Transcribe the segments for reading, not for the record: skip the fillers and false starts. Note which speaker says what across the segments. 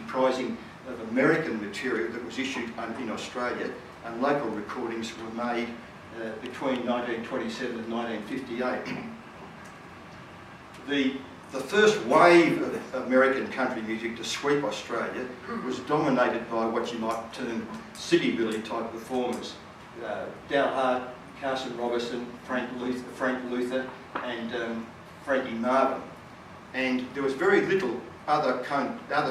Speaker 1: comprising of American material that was issued in Australia, and local recordings were made between 1927 and 1958. The first wave of American country music to sweep Australia was dominated by what you might term city-billy type performers. Dal Hart, Carson Robertson, Frank Luther and Frankie Marvin. And there was very little other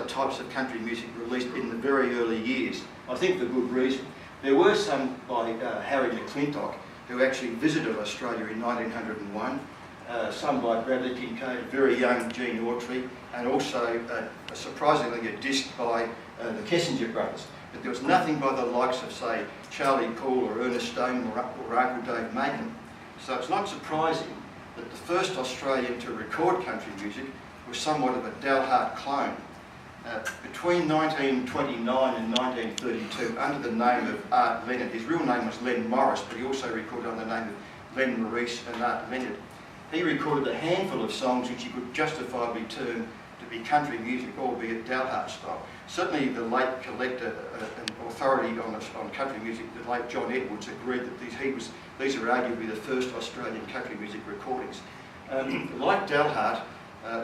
Speaker 1: types of country music released in the very early years, I think for good reason. There were some by Harry McClintock, who actually visited Australia in 1901, some by Bradley Kincaid, very young Gene Autry, and also surprisingly a disc by the Kessinger brothers. But there was nothing by the likes of, say, Charlie Poole or Ernest Stone or Uncle Dave Macon. So it's not surprising that the first Australian to record country music was somewhat of a Dal Hart clone. Between 1929 and 1932, under the name of Art Leonard, his real name was Len Morris, but he also recorded under the name of Len Maurice and Art Leonard. He recorded a handful of songs which he could justifiably term to be country music, albeit Dal Hart style. Certainly the late collector and authority on country music, the late John Edwards, agreed that these are arguably the first Australian country music recordings. Like Dal Hart,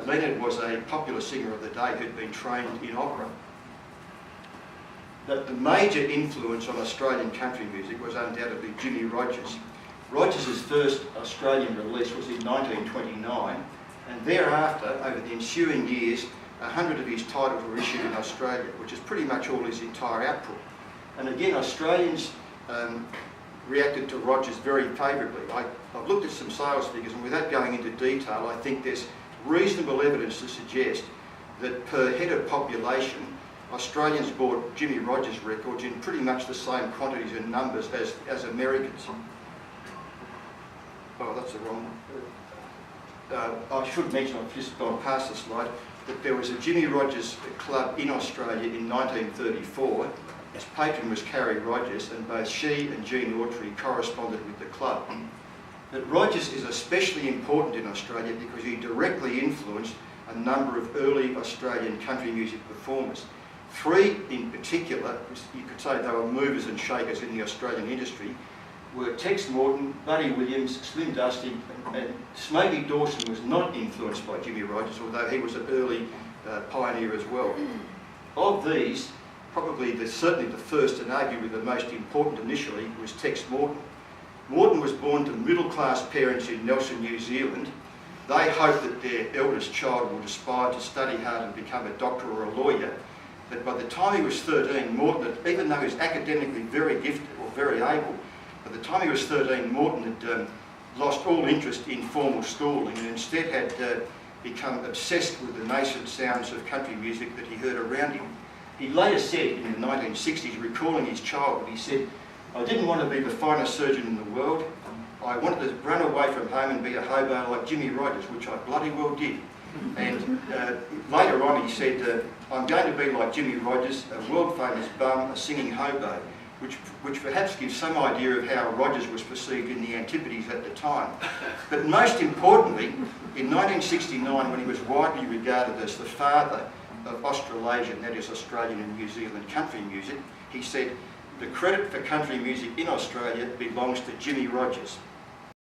Speaker 1: Leonard was a popular singer of the day who'd been trained in opera. The major influence on Australian country music was undoubtedly Jimmy Rogers. Rogers' first Australian release was in 1929, and thereafter, over the ensuing years, 100 of his titles were issued in Australia, which is pretty much all his entire output. And again, Australians reacted to Rogers very favourably. I've looked at some sales figures, and without going into detail, I think there's reasonable evidence to suggest that per head of population, Australians bought Jimmy Rogers records in pretty much the same quantities and numbers as Americans. Oh, that's the wrong one. I should mention, I've just gone past the slide, that there was a Jimmy Rogers club in Australia in 1934. Its patron was Carrie Rogers, and both she and Gene Autry corresponded with the club. But Rogers is especially important in Australia because he directly influenced a number of early Australian country music performers. Three in particular, you could say they were movers and shakers in the Australian industry, were Tex Morton, Buddy Williams, Slim Dusty, and Smokey Dawson was not influenced by Jimmy Rogers, although he was an early pioneer as well. Of these, probably certainly the first and arguably the most important initially was Tex Morton. Morton was born to middle-class parents in Nelson, New Zealand. They hoped that their eldest child would aspire to study hard and become a doctor or a lawyer. But by the time he was 13, Morton, even though he was academically very gifted or very able, by the time he was 13, Morton had lost all interest in formal schooling and instead had become obsessed with the nascent sounds of country music that he heard around him. He later said in the 1960s, recalling his childhood, he said, "I didn't want to be the finest surgeon in the world. I wanted to run away from home and be a hobo like Jimmy Rogers," which I bloody well did. And later on he said, "I'm going to be like Jimmy Rogers, a world-famous bum, a singing hobo," which perhaps gives some idea of how Rogers was perceived in the Antipodes at the time. But most importantly, in 1969, when he was widely regarded as the father of Australasian, that is Australian and New Zealand country music, he said, "The credit for country music in Australia belongs to Jimmy Rogers."